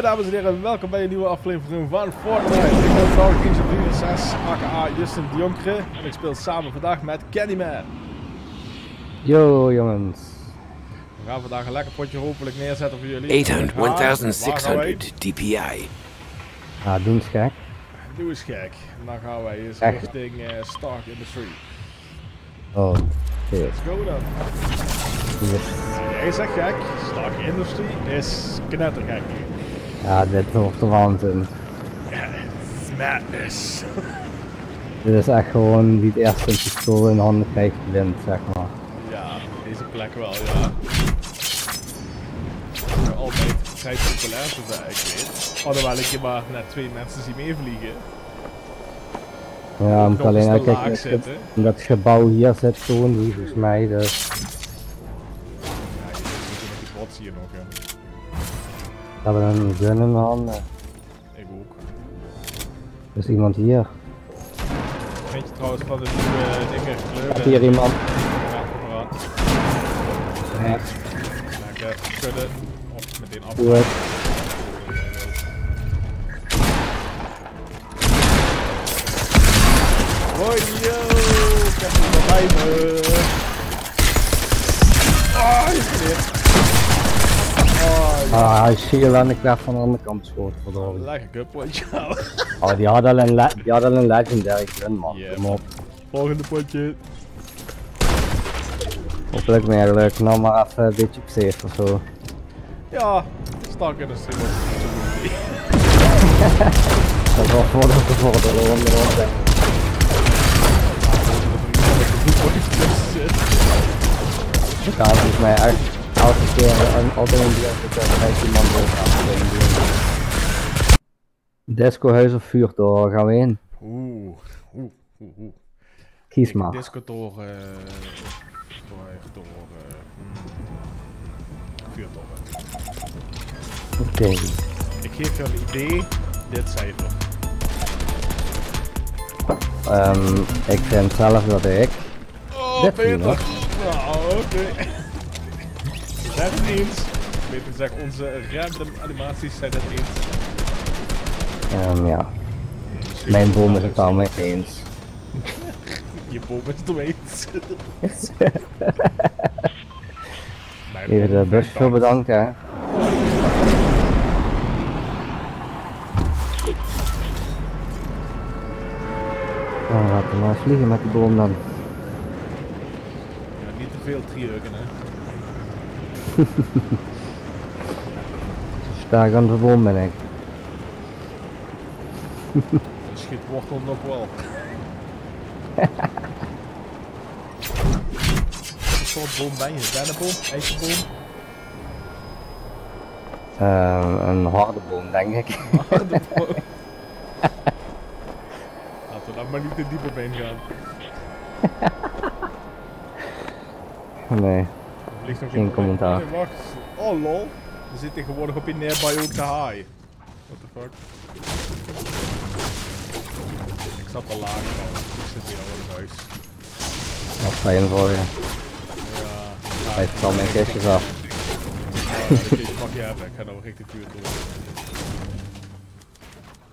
Yo dames en heren, welkom bij een nieuwe aflevering van Fortnite. Ik ben trouwens Kings6 aka Justin de Jonkere en ik speel samen vandaag met Candyman. Yo jongens. We gaan vandaag een lekker potje hopelijk neerzetten voor jullie. 1600 DPI. Ah, doe eens gek. Doe eens gek. En dan gaan wij eens Echt? richting Stark Industry. Oh, shit. Let's go dan. Hier. Jij zegt gek, Stark Industry is knettergek. Ja, dit wordt de waanzin. It's madness. Dit is echt gewoon wie het eerst een pistool in de handen krijgt, wint, zeg maar. Ja, deze plek wel, ja. Altijd vrij populair zover ik weet. Alhoewel ik je maar net 2 mensen zie meevliegen. Ja, moet alleen laag uitkijken zitten. dat gebouw hier zit gewoon, volgens mij, dus... Ja, je zit met die bots hier nog in. We hebben een gun in de handen. Ik ook. Er is iemand hier. Weet je trouwens van de nieuwe dingen kleuren? Hier iemand. Ja, kom maar aan. Ja, Lekker schudden. Of meteen af. goed. Hoi yo, ik heb hem nog bij me. Oh, je zit. Ah, hij is hier en ik werd van de andere kant geschoten, verdorie. Lekker kutpotje. Oh, die had al een legendary gun, man. Yeah. Kom op. Volgende potje. Hopelijk meer geluk, nou maar even een beetje op safe of zo. Ja, Stark Industry wordt niet zo goed. Dat was voor de ronde. Ik ga volgens mij echt elke keer een auto in die krijgt iemand door. Discohuis of vuurtoren, gaan we heen? Oeh. Kies maar. Discotoren. Vuurtoren. Oké. Ik geef je een idee, dit cijfer. Ik vind zelf dat ik... Oh, Dit Peter! niet, hoor. Nou, oké. Zijn het eens? Peter zegt onze random animaties zijn het eens. Ja. Mijn boom is het al mee eens. Je boom is het om eens. Even de bus voor bedanken, hè. Nou, laten we maar vliegen met die boom dan. Ja, niet te veel trieuken, hè. Sterk aan de boom ben ik. Dan schiet wortel nog wel. Wat soort boom ben je? Dennenboom? IJzerboom? Een harde boom, denk ik. Laten we dan maar niet te diep op heen gaan. Nee. Er ligt nog Geen iemand bij. commentaar. Nee, wacht. Oh lol. We zitten tegenwoordig op in Nearby ook te high. What the fuck? Ik zat al laag trouwens. Ik zit hier al in huis. Wat fijn voor je. Ja. Hij heeft al mijn kistjes af. Ja, de kistjes mag je hebben. Ik ga nou richting vuur toe.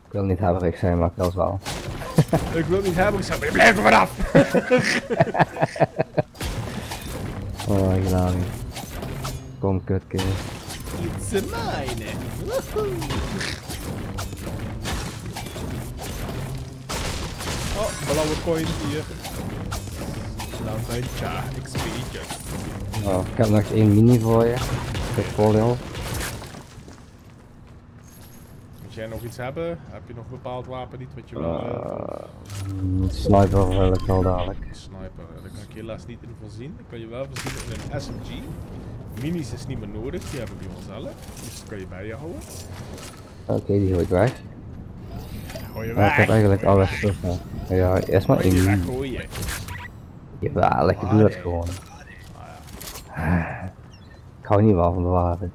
Ik wil niet hebberig zijn, maar ik wil wel. Ik wil niet hebben, ik zeg, maar je blijft er vanaf! Oh, ik laat niet. Kom, kutkind. It's a mine! Oh, blauwe coin hier. Nou, tja, XP'tje. Oh, ik heb nog 1 mini voor je. Portfolio. Moet jij nog iets hebben? Heb je nog een bepaald wapen niet wat je wel hebt? Sniper wil ik wel dadelijk. Sniper, daar kan ik helaas niet in voorzien. Ik kan je wel voorzien in een SMG. Minis is niet meer nodig, die hebben we bij ons zelf. Dus dat kan je bij je houden. Oké, die gooi ik weg. Gooi je Maar ik heb weg! eigenlijk alles terug. Ja, eerst maar Gooi je 1 weg, mini. gooi je. Jawel, ik doe dat gewoon. Ik hou niet wel van de wapen.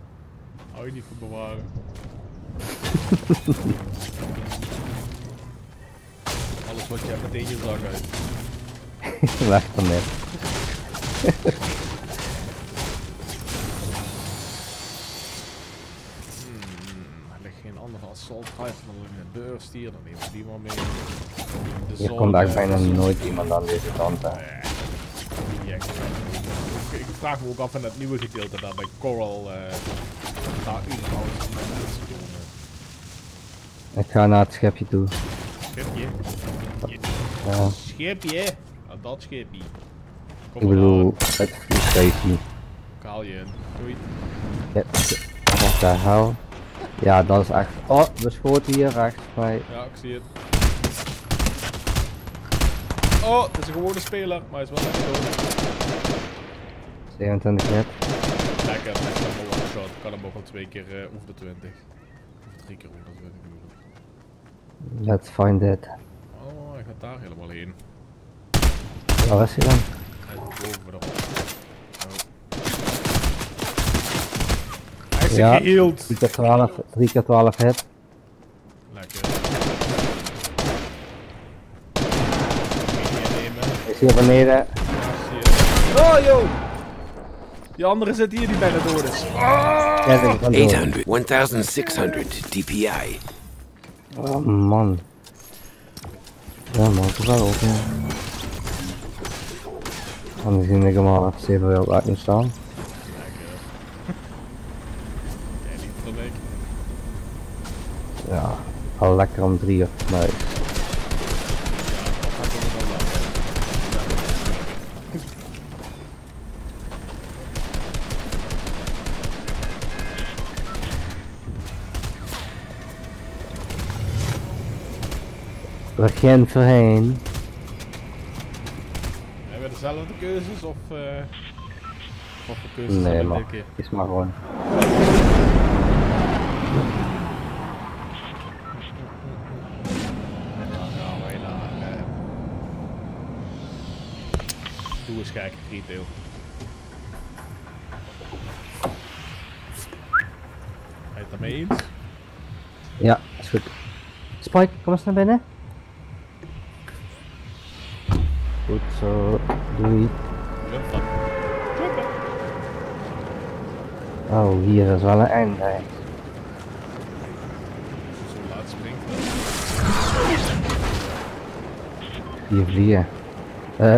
Hou je niet van bewaren. Alles wat je hebt meteen je zak uit. Weg van dit. geen andere assault rifle dan een burst hier, dan nemen we die maar mee. De Hier zon, komt eigenlijk bijna nooit iemand aan deze kant. Hè. ja, ik vraag me ook af in het nieuwe gedeelte daar bij Coral, daar überhaupt mensen komen. Ik ga naar het schepje toe. Schipje? Ja. Schipje? Ah, dat schipje. Kom Ik maar bedoel, aan. het vliegtuigje. Ik haal je in. Doei. Ja, wat de hel? Ja, dat is echt. Oh, we schoten hier rechts bij. Ja, ik zie het. Oh, het is een gewone speler, maar hij is wel lekker dood. 27 hit. Lekker, dat is wel een one shot. Ik kan hem ook al 2 keer over de 20. Of 3 keer over de 20 bedoel ik. Let's find it. Oh, hij gaat daar helemaal heen. Waar is hij dan? Hij is boven erop. Hij is Ja, geheeld. 3 keer 12 hit. Lekker. Is hier beneden. Oh joh! Die andere zit hier die bijna dood is. Ja, ik ben dood. 800, 1600 DPI. Oh man. Ja man, het is wel ook ja. Anders zie ik hem al even 7 wil uit niet staan. Jij niet dan ik. Ja, al lekker om 3 uur. Nee. Begin voorheen. Hebben we dezelfde keuzes of de keuzes Nee hebben we man, dit keer? is maar gewoon. Dan gaan wij naar doe eens kijken, retail. Hij het daarmee eens? Ja, is goed. Spike, kom eens naar binnen. Goed zo, doei. Jump dan. Jumpen. Oh, hier is wel een einde. Zo laat springt. Hier vliegen.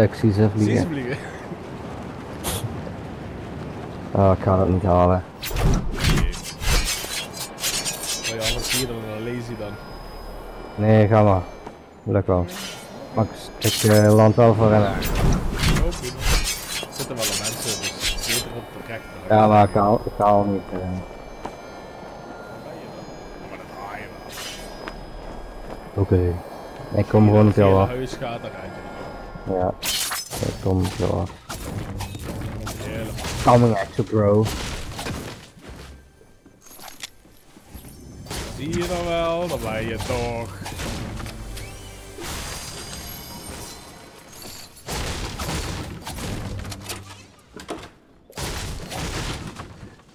Ik zie ze Zie vliegen. ze vliegen. Oh, ik ga dat niet halen. Wil je anders hier dan lazy dan? Nee, ga maar. Lukt wel. Max, ik land wel voor rennen. Oh, goed. Er zitten wel een mensen, dus beter op de rechter. Ja, maar ik haal niet. Maar dat haal je wel. Oké. Ik kom gewoon op jou Het af. huis gaat eruit. Ja, ik kom op jou af. Helemaal. Coming at you, bro. Zie je dan wel, dan ben je toch.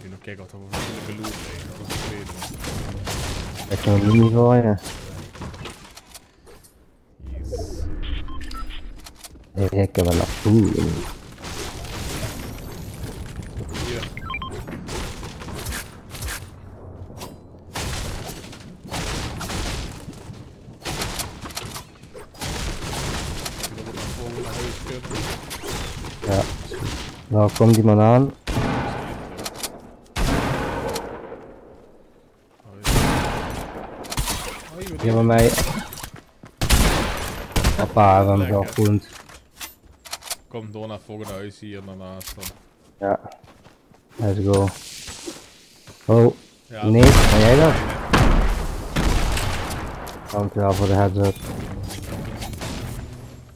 Nu nog kijken wat er voor een loot ligt, dat is het tweede. Ik kan hem niet voor je. Yes. Ik heb een naartoe. Hier. Ik wil het volgende huis kunnen. Ja, is goed. Nou, komt die man aan. Hier bij mij. Papa, we hebben wel goed. Kom door naar het volgende huis hier daarnaast dan. Ja. Let's go. Oh, Ja, nee, ben jij dat? Dankjewel voor de heads up.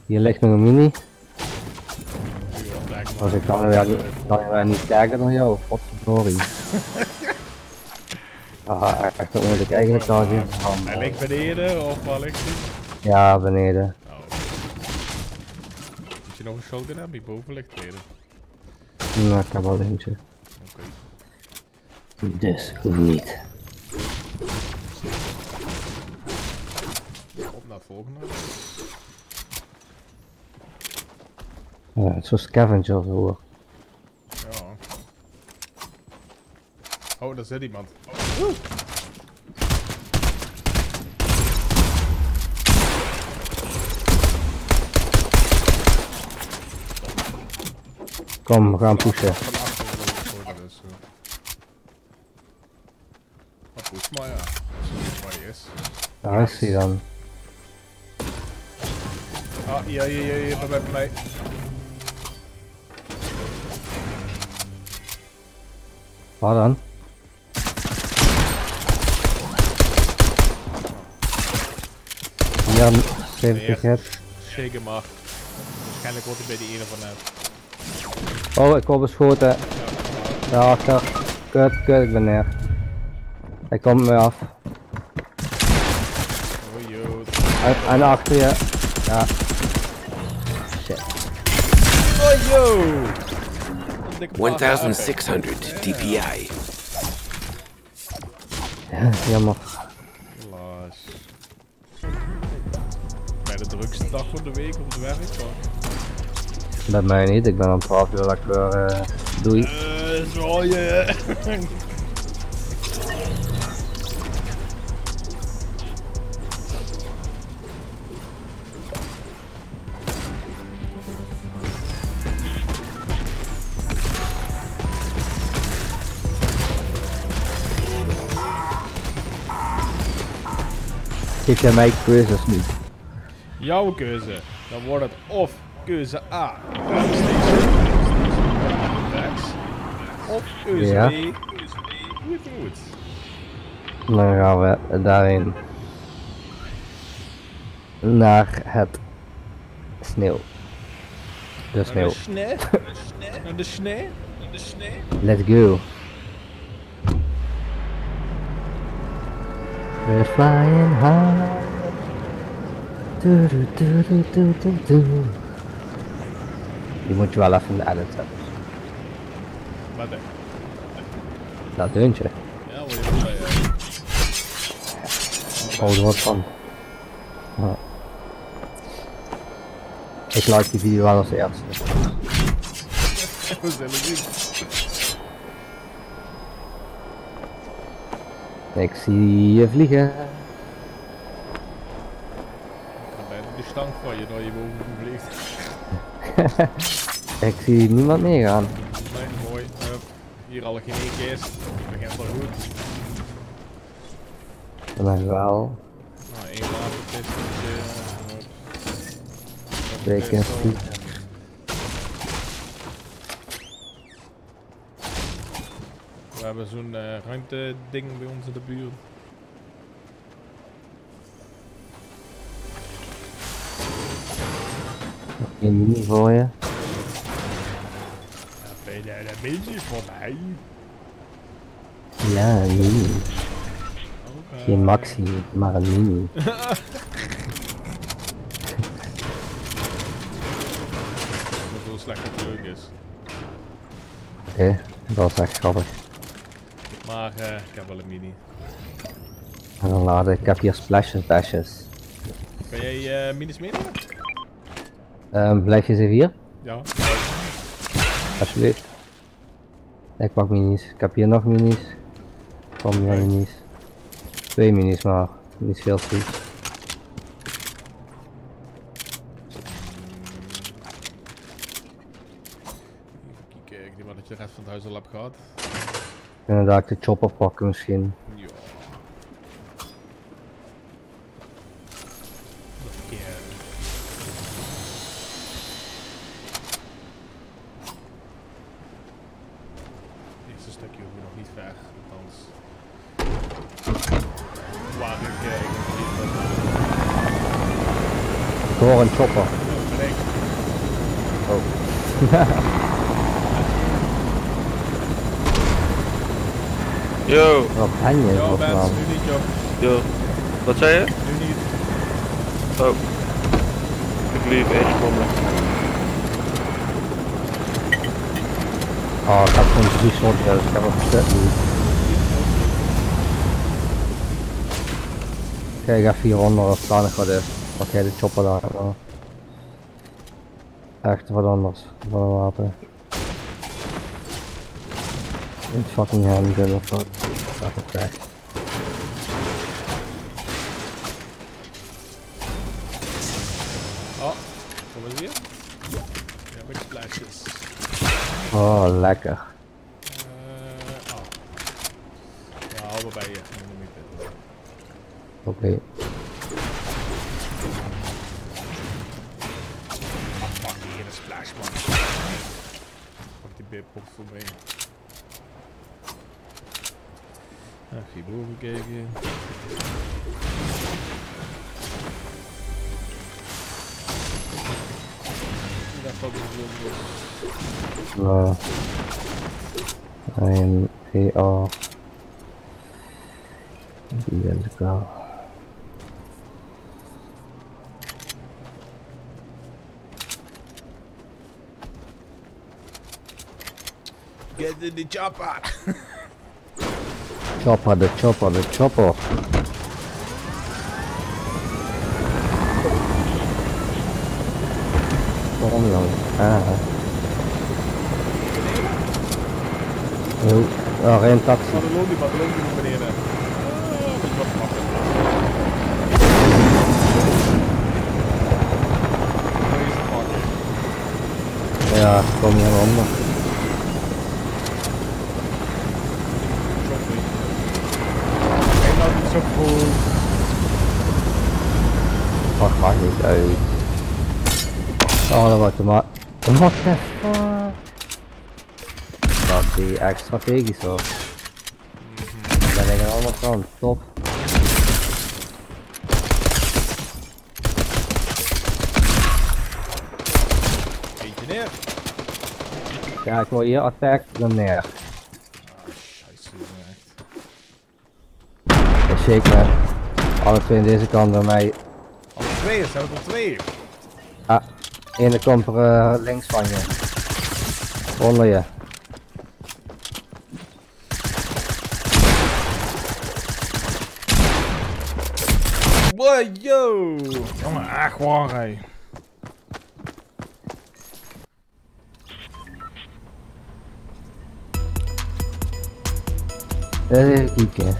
Hier ligt nog een mini. Als ik dan weer niet sterker dan jou, godverdorie. Ah, echt dat moet ik eigenlijk al zien. Hij ligt beneden of waar ligt hij? Ja, beneden. Oh. Moet je nog een shotgun hebben? Die boven ligt beneden. Nou, ik heb al eentje. Oké. Dus, hoeft niet. Op naar het volgende. Ja, het is zo scavengers hoor. Ja. Oh, daar zit iemand. Kom, we gaan pushen. Van achter wil ik dus. Maar push maar ja. Als het waar hij is. Daar is hij dan. Ah, hier, bij mij. Waar dan? Ja, 70 hit. Zeker maar. Waarschijnlijk wordt hij bij die ene van net. Oh, ik word beschoten. Daarachter. Kut, ik ben neer. Hij komt me af. Oh joh. En achter je. Ja. Shit. Oh joh. 1,600 DPI. Ja, jammer. Helaas. Bij de drukste dag van de week op het werk dan. Bij mij niet, ik ben om 12 uur lekker doei. Zo je. Geef jij mij keuzes niet? Jouw keuze. Dan wordt het of keuze A. Rechts. Of keuze Ja. B. Hoe het moet. Dan gaan we daarheen. Naar het sneeuw. De sneeuw. Naar de sneeuw? Let's go. We're flying high. Do. Die moet je wel even in de edit zetten. Wat dan? Dat deuntje. Ja, wat je wil zeggen. Oh, er wordt van. Ja. Ik like die video wel als eerste. We zullen zien. Ik zie je vliegen. Ik kan bijna de stang van je door je boven vliegt. Ik zie niemand meegaan. Nee, mooi. Hier al geen één kist. Ik begint wel goed. Dan wel. Nou, één waterkist. Twee kisten. We hebben zo'n ruimte ding bij ons in de buurt. Een mini voor je. Ja, ben jij een beetje voor mij? Ja, een mini. Okay. Geen maxi, maar een mini. Dat zo slecht dat het leuk is. Oké, dat is echt grappig. Maar ik heb wel een mini. En dan laden, ik heb hier splashes dashes. Kan jij minis meenemen? Blijf je ze hier? Ja. Alsjeblieft. Ik pak minis. Ik heb hier nog minis. Kom hier minis. 2 minis maar. Niet veel zoet. Even kijken, ik denk maar dat je de rest van het huis al hebt gehad. Kunnen daar de chopper pakken misschien. Ja. Oké. Het eerste stukje hoeven we nog niet ver, althans. Waar ik Ik hoor een chopper. ben ik. Oh. Yo, Wat ben je? Yo, Bosman? mensen, nu niet, joh. yo. Wat zei je? Nu niet. Oh. Ik liep 1 seconde. Oh, ik heb gewoon 3 shotguns. Ik heb het gezet nu. Kijk, ik ga 400 of staan ik wat is. Pak jij de chopper daar. Oh. Echt wat anders. Wat een wapen. Niet fucking handgun of wat. Dat is het echt. Oh, kom eens hier. Ja, heb ik splashes. Oh, lekker. Oh. Ja, hou maar bij je. Oké. Pak hier een splash, man. Pak die beerpot voor mee. Even hierboven kijken. Daar valt het wel. En VR. Die is ik al. Get in the chopper! Chopper, de chopper, de chopper. Waarom dan? Oh, geen taxi. Wat een loondiep beneden. Wat makkelijk. Ja, kom hier onder. Kijk nou niet zo goed. Maakt niet uit. Oh, dat wordt maar. What the fuck? Dat is echt strategisch hoor. Daar liggen allemaal van, top. Eentje neer. Ja, ik word hier attacked, dan neer. Ah, scheisse, echt. Dat zeker. Alle twee aan deze kant bij mij. Alle twee, er zijn er tot twee. Ah, ene komt er links van je. Onder je. Wow, yo! Jongen, echt waar, hé. Even kijken.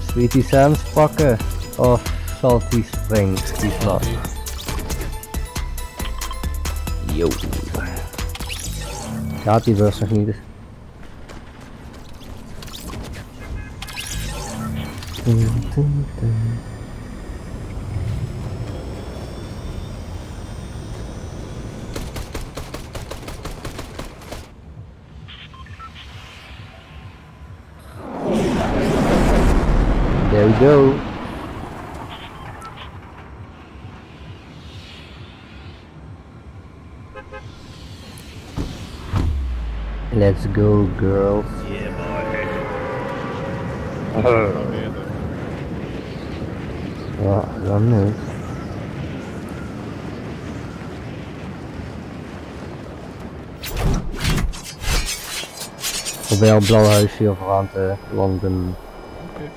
Sweetie Sam's pakken of Salty Springs, die slag. Yo. Gaat die bus nog niet? There we go. Let's go, girls. Yeah, boy. Ja, dan nu. Probeer op blauw huisje hier vooraan te landen. Okay.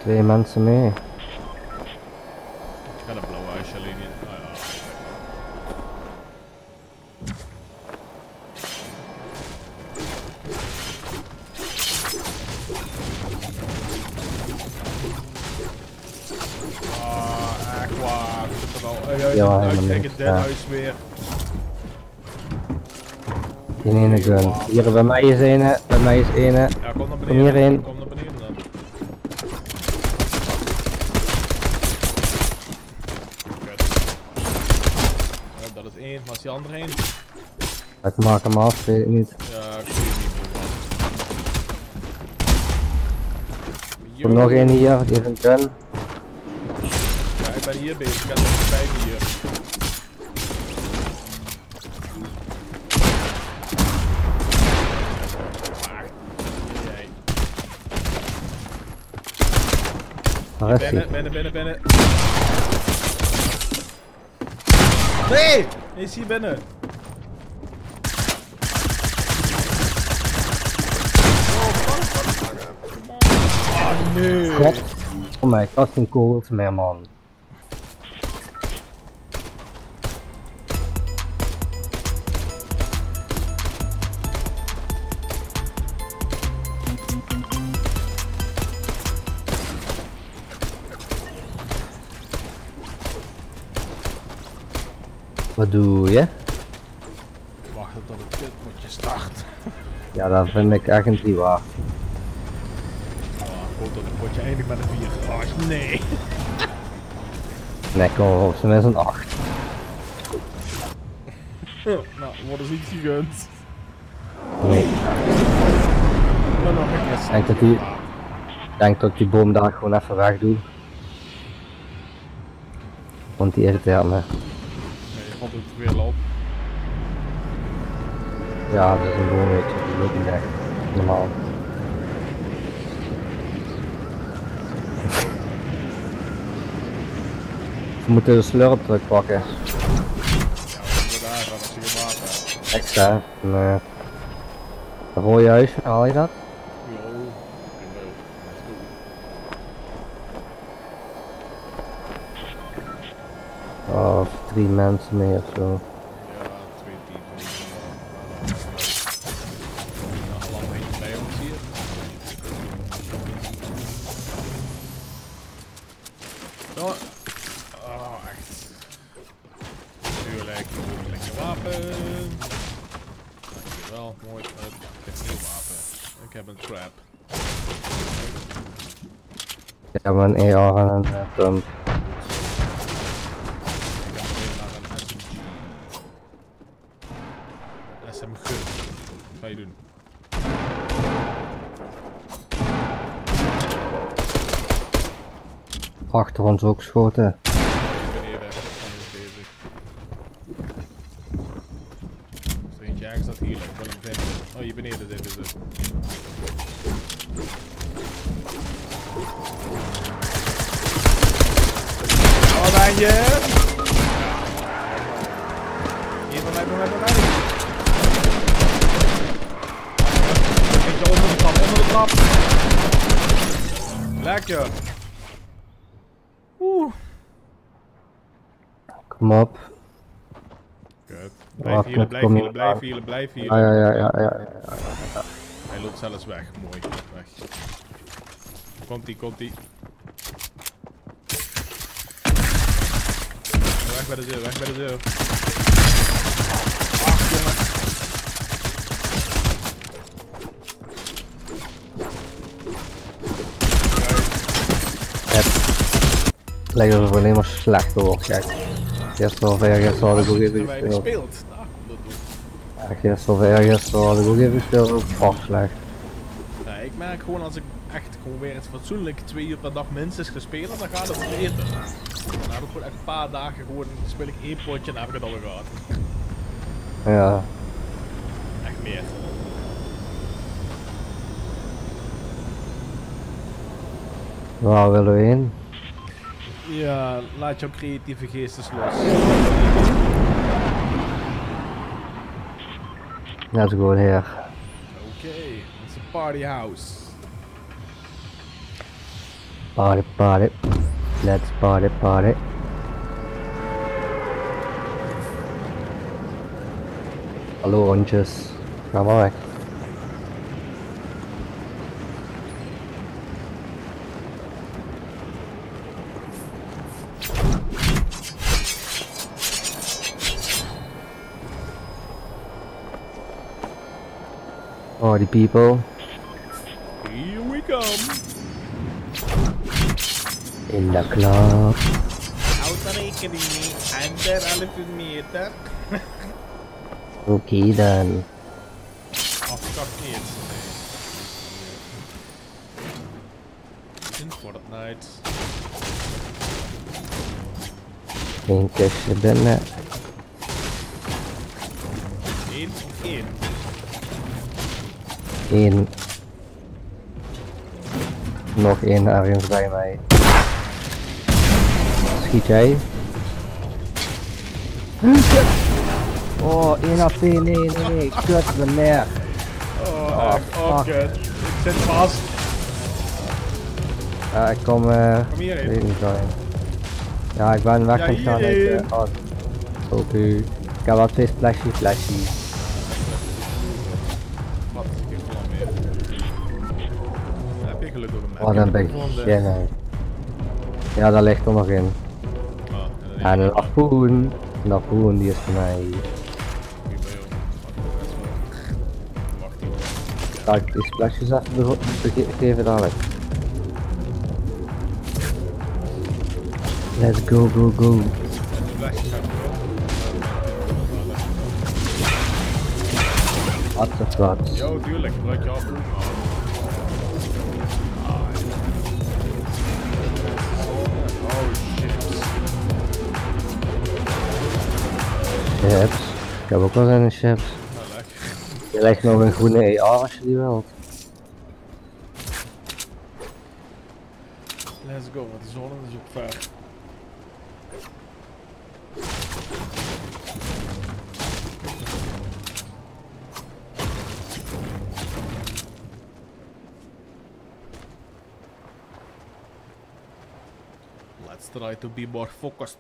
2 mensen mee. Ik ga de blauwe huisje alleen in. Ah, ja. Ah, echt waar. Ik zit er al. Ja, Kijk helemaal het ja. huis weer. In ene gun. Hier bij mij is ene, bij mij is ene. Ja, kom naar beneden. Kom hierheen. Kom naar beneden dan. Kut. Dat is één, maar is die andere één? Ik maak hem af, weet ik niet. Ja, ik weet niet. Er komt nog één hier, die heeft een gun. Ja, ik ben hier bezig, ik heb nog 5 hier. Waar is hij? Binnen. Nee! Hij is hier binnen. Oh nee. God. Oh my god, geen kogels meer man. Wat doe je? Wachten tot het kutpotje start. Ja, dat vind ik echt een 3 waard. Oh, goed dat het potje eindigt met een 4. Oh, nee. Nee, kom op, ze mensen een 8. Nou, wordt dus niet gegund. Nee, Maar nog een keer. ik denk dat ik die boom daar gewoon even weg doe. Want die irriteert me. Nee, je valt het weer op. Ja, dat is een boom, weet je, die loopt niet echt. Normaal. We moeten de slurptruck pakken. Ja, we moeten daar gaan als je geen water hebt. Extra. Nee. Een rode huisje, haal je dat? Yo, let's go. Of 3 mensen mee of zo. Ja, 2 teams. Nog lang eentje bij ons hier. Zo. Oh, echt. Natuurlijk, lekker wapen. Dankjewel, mooi. Ik heb geen wapen. Ik heb een trap. Ik heb een AR en een pump. Ik ga meteen naar een SMG. SMG. Wat ga je doen? Achter ons ook schoten. Beneden, anders bezig. Is er eentje ergens dat hier? Ik wil hem vinden. Oh, hier beneden zitten ze. Oh, ben je? Hier van mij, van mij, van mij. Eentje onder de trap, onder de trap. Lekker. Oeh. Kom op. Kut. Blijf healen, blijf healen, blijf healen, blijf Ja, healen. ja. Hij loopt zelfs weg. Mooi. Weg. Komt-ie, komt-ie. Weg bij de deur, weg bij de deur. Ach, jongen. Het lijkt alsof het alleen maar slechter wordt, kijk. Gisteren of eergisteren had ik ook even Wij gespeeld. gespeeld. Nou, dat doen. Ja, gisteren of eergisteren had ik ook even gespeeld, ook fuck slecht. Ja, ik merk gewoon als ik echt gewoon weer het fatsoenlijk 2 uur per dag minstens ga spelen, dan gaat het beter. Dan heb ik gewoon echt een paar dagen gewoon, dan speel ik 1 potje en dan heb ik het al gehad. Ja. Echt meer. Waar willen we heen? Ja, laat jouw creatieve geestes los. Let's go here. Oké, het is een party house. Party, party. Let's party, party. Hallo hondjes. Ga maar weg. Party people. Here we come. In de club. Autorekening, 1,5 meter. Oké dan. Afkap niet. In Fortnite. Eén kistje binnen. 1 of 1. 1. Nog één ergens bij mij. Schiet jij? Oh, 1 AP, nee, kut, ben neer. Oh, echt. Oh, fuck. kut. Ik zit vast. Ja, ik kom, Kom hierheen. weet niet zo. Ja, ik ben weg Ja, aan het gaan hierheen. uit de Oké. Ik heb wel 2 splashy. Wat? Ik heb gewoon meer. Dan heb je geluk op een map. Oh, dan ben ik beginnen. Ja, daar ligt er nog in. Oh, En een harpoen. Nou, Koen die is voor mij. Hier bij jou. Wacht even. Ga ik die splashes even geven dadelijk. Let's go, go, go. Flesjes gaat Wat is dat? Jo, tuurlijk. Gebruik je af. Oh shit. Chips. Ik heb ook wel een chips. Nou, lekker. Je lijkt nog een groene AR als je die wilt. Let's go, want die zon is ook ver. Let's try to be more focused.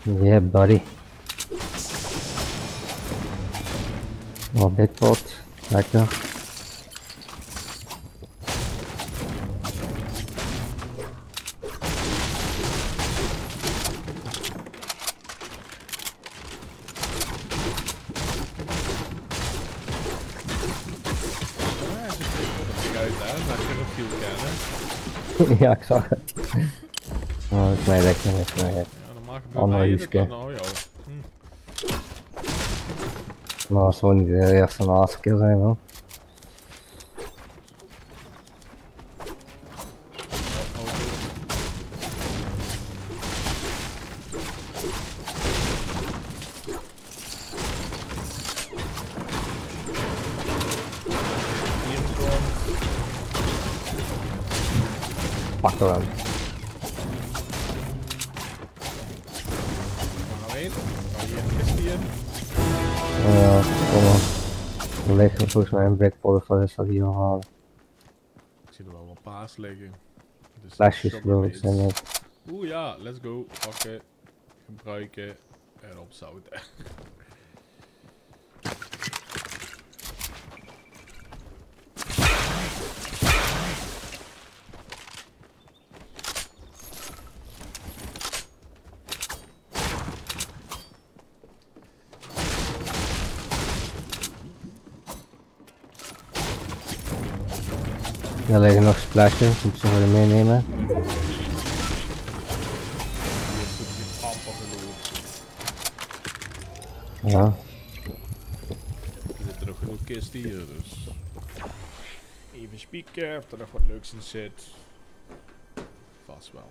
Yeah, buddy. Oh, big pot. Lekker. Ja, ik zag het. Oh, dat is mij lekker, dat is mij lekker. Ja, dan maak ik Andere bij Lieske. nou, joh. Maar dat zal niet de eerste en laatste keer zijn, hoor. Pak er aan. Maar weet, kan je een kist hier? Kom maar. Er ligt volgens mij een backpot voor is dat hier al halen. Ik zie er wel wat paas liggen. Dus Flesjes shop geloof ik iets. zijn het. Oeh ja, let's go. Pakken, gebruiken en opzouten. Er liggen nog splashes, moet je ze willen meenemen. Hier is het amper genoeg. Ja. Er zitten nog genoeg kisten hier, dus. Even spieken of er nog wat leuks in zit. Vast wel.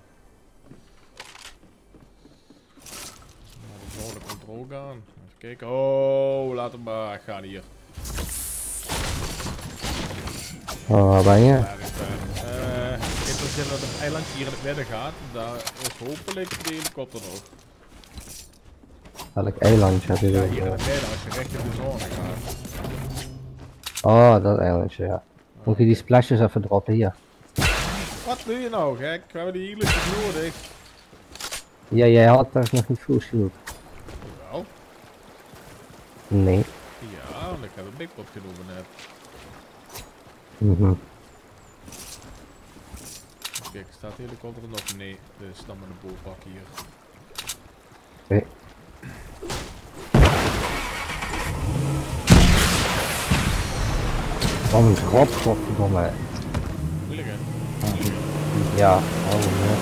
Naar de volgende controle gaan. Even kijken. Oh, laat hem maar. Ik ga hier. Oh, waar ben je? Daar is ik heb er dat het eilandje hier in het midden gaat. Daar is hopelijk de helikopter nog. Welk eilandje heb je Ja, er? hier in het midden als je recht in de zone gaat. Oh, dat eilandje, ja. Moet je die splashes even droppen hier? Wat doe je nou, gek? We hebben die healers nodig. Ja, jij had daar nog niet full shield. Wel. Nee. Ja, want ik heb een big pot genomen net. Mhm. Kijk, staat de helikopter er nog? Nee, dus dan met een boelpak hier. Oké. Oh, een drop, godverdomme. Moeilijk hè? Ja, oh nee.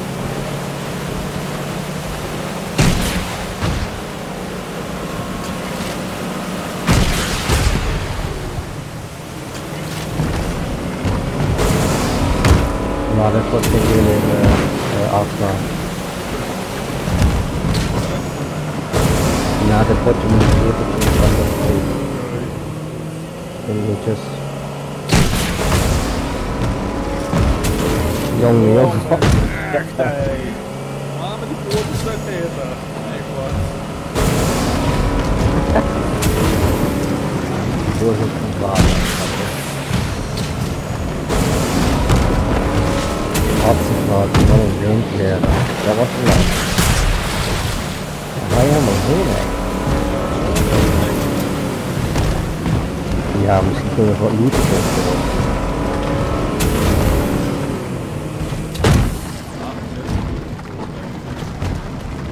Maar dat wordt geen deel in afslaan. Na de potje moet je even van de dingetjes. Jongen, jongen. Echt, hey. Maar met die poorten stuk tegen. Echt wat. Door het water. Hartstikke wat een windleer. Dat was het wel. Ga je helemaal heen, hè? Ja, misschien kunnen we wat looten testen.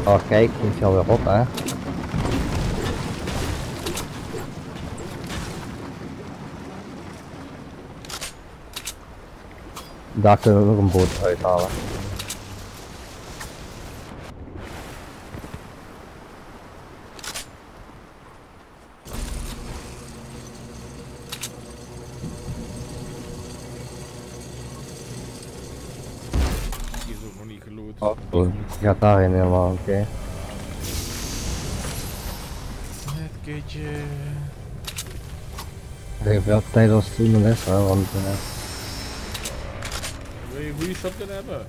Oh kijk, moet je alweer op hè. Daar kunnen we nog een boot uithalen. Hier is ook nog niet geloot. Oh, goed. Je gaat daarheen helemaal, oké. Het keertje. Ik denk wel tijd als het iemand is, hè, want Wil je een goede shotgun hebben?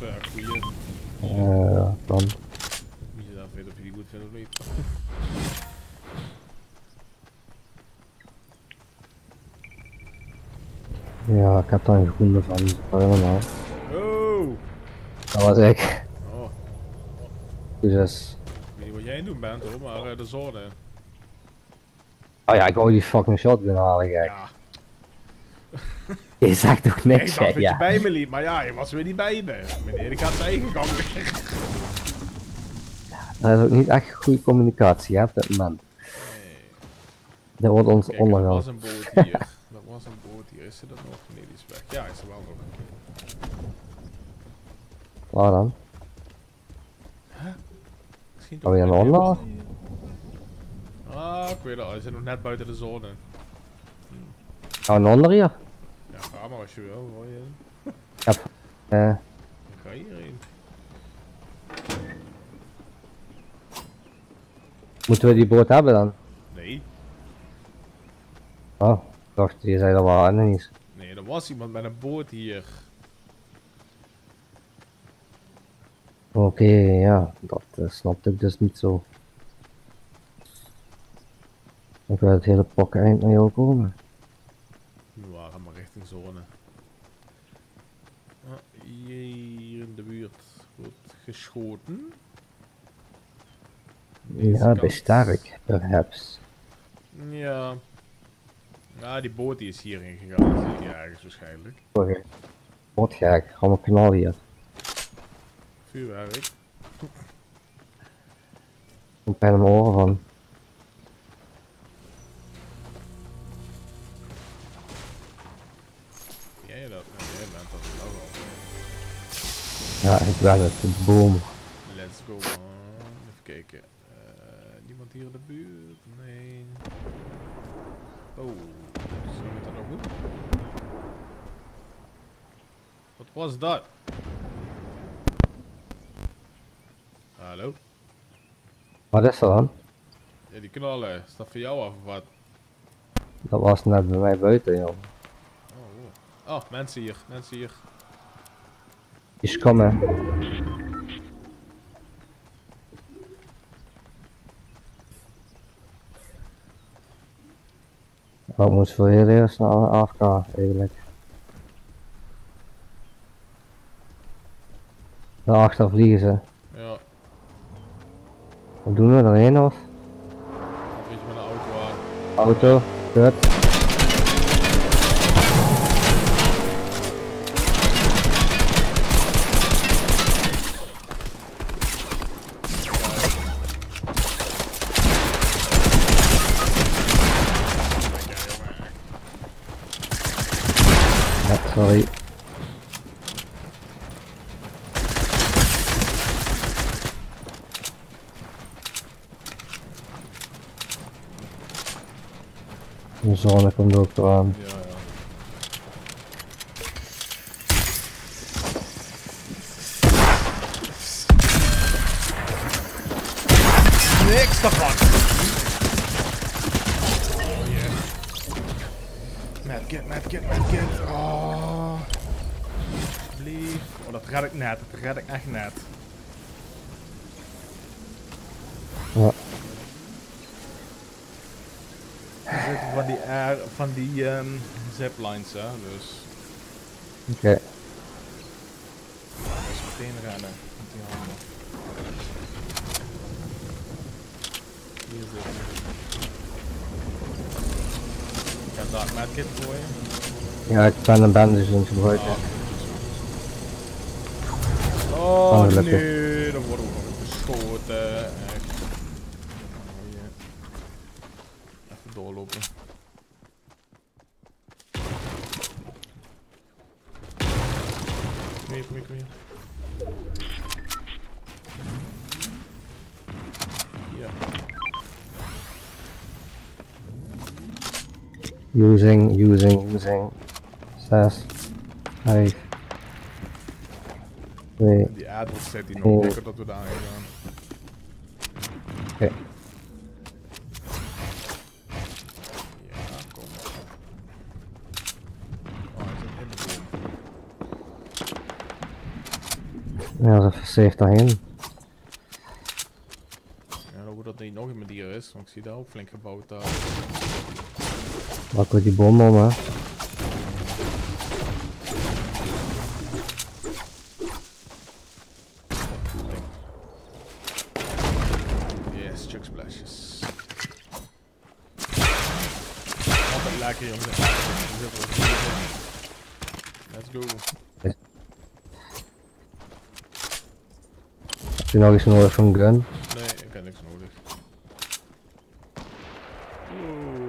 Of goede. dan. Moet je daar weten of je die goed vindt of niet. Ja, ik heb daar een groene van, dus dat helemaal. Oh! Dat was ik. Oh, Dus. ik weet niet wat jij aan het doen bent hoor, maar de zone. Oh ja, ik wou die fucking shotgun halen, gek. Ja, Je zegt toch ik niks, dacht hè? dat je Ja. bij me liep, maar ja, je was weer niet bij me. Meneer, ik had zijn eigen gang weer. Dat is ook niet echt goede communicatie, hè, op dit moment. Dat wordt ons Kijk, er ondergang. was een boot hier. Er was een boot hier. Is ze er nog? Nee, die is weg. Ja, is er wel nog. Waar dan? Misschien Gaan we hier naar onder? Ah, ik weet het al. Hij zit nog net buiten de zone. Gaan we naar onder hier? Ja, ga maar als je wil. Hoor je. Ja. Dan ga je hierheen. Moeten we die boot hebben dan? Nee. Oh, ik dacht, je zei dat wel enemies. Nee, er was iemand met een boot hier. Oké, ja, dat snapte ik dus niet zo. Ik wil het hele pakken eind naar jou komen. We waren maar richting zone. Ah, hier in de buurt wordt geschoten. Deze Ja, kant. bij Stark, perhaps. Ja. Ja, die boot die is hierheen gegaan. Dat zit hier ergens waarschijnlijk. Oké. Wat gek, ga maar knallen hier. Vuurwerk. Ik ben hem oren van. Jij dat? Nee, jij bent dat wel wel. Ja, ik ben het, de boom. Let's go man. Even kijken. Niemand hier in de buurt? Nee. Oh, zullen we dat nog doen? Wat was dat? Hallo? Wat is er dan? Ja, die knallen. Is dat voor jou af of wat? Dat was net bij mij buiten, joh. Oh, oh, mensen hier, mensen hier. Die is komen. Wat moet voor heel eerst naar AFK eigenlijk? Daarachter vliegen ze. Ja, Wat doen we erheen of? een beetje met een auto aan. Auto, kut. Ja, sorry. De zon komt ook eraan. Ja, ja. Niks daarvan! Oh yeah. Medkit, medkit, medkit. Oh. Alsjeblieft. Oh, dat red ik net. Dat red ik echt net. Ja. Er zitten van die ziplines, hè, dus. Oké. Dus meteen rennen met die handen. Hier zit hij. Ik heb daar een medkit voor je. Ja, ik ben een bandage aan het gebruiken. Oh gelukkig. nee, dan worden we nog geschoten. lopen. Kom hier. Ja. Using. 6. 5. 2. Die adel zet die nog lekker dat we daar heen gaan. Oké. Ja, kom. Oh, hij zit in de boom. Ja, dat is safe daarheen. Ja, dan moet dat niet nog iemand hier is, want ik zie daar ook flink gebouwd daar. Pak we die bom om, hè. Yes, chug splashes. Altijd lekker jongens. Let's go. Heb je nog iets nodig van gun? Nee, ik heb niks nodig.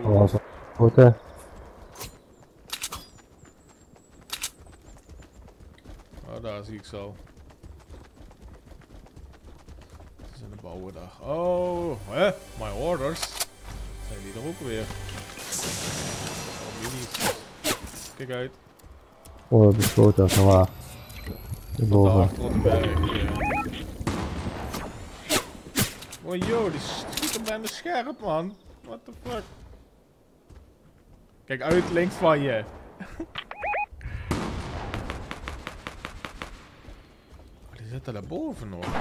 Gewoon zo voeten. Oh, daar zie ik zo. Ze zijn de bouwen daar. Oh, hè? My orders. Zijn die er ook weer? Oh, jullie. Kijk uit. Oh, beschoten van waar? Hierboven. Achter op de berg. Ja. Oh yo, die schiet hem bijna scherp man. What the fuck? Kijk uit links van je. Oh, die zitten daarboven nog. Ja,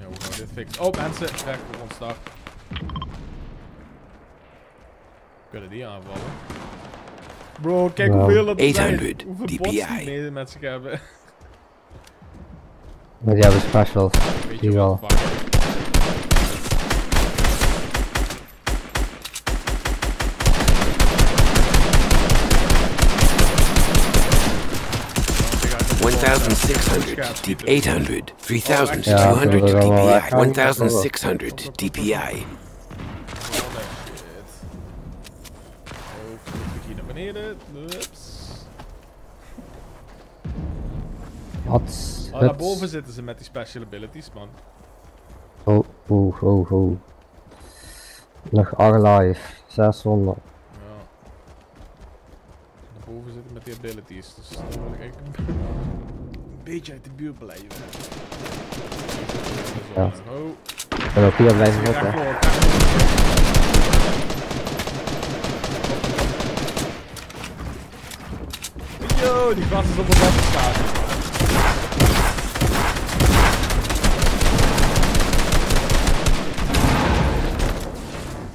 hoe gaan we dit fixen? Oh mensen, recht op ons dak. Kunnen die aanvallen? Bro, kijk Nou, hoeveel het zijn. 800 Hoeveel DPI. bots die mee met zich hebben. Maar die hebben specials. Weet Die je wel. wat? Fuck. $1,600, 800, 3,200 DPI, 1,600 DPI. Oh, ik hier naar beneden. Ups. Wat? Oh, daarboven zitten ze met die special abilities, man. Oh. Nog 8 live. 600. Ja. Daarboven zitten met die abilities, dus dan wil ik eigenlijk een beetje uit de buurt blijven. Ja. Oh. En ook hier blijven Recht zitten. voor. Yo, die gast is op het dak gestaan.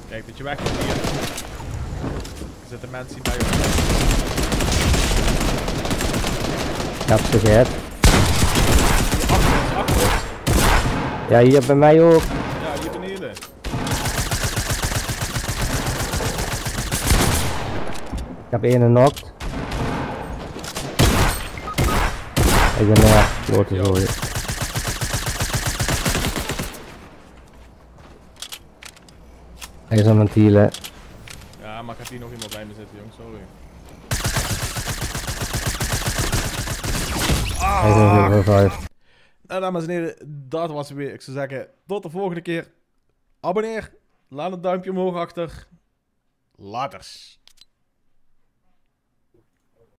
Kijk dat je weg komt hier. Er zitten mensen hier bij ons. Ik heb ze gehad. Achter ons. Ja, hier bij mij ook. Ja, hier beneden. Ik heb 1 knocked. Ik ben grote zooi. Hij is aan het healen. Ja, maar gaat hier nog iemand bij me zitten, jong, sorry. Hij is aan het revived. Nou, dames en heren, dat was het weer. Ik zou zeggen, tot de volgende keer. Abonneer, laat een duimpje omhoog achter. Laters.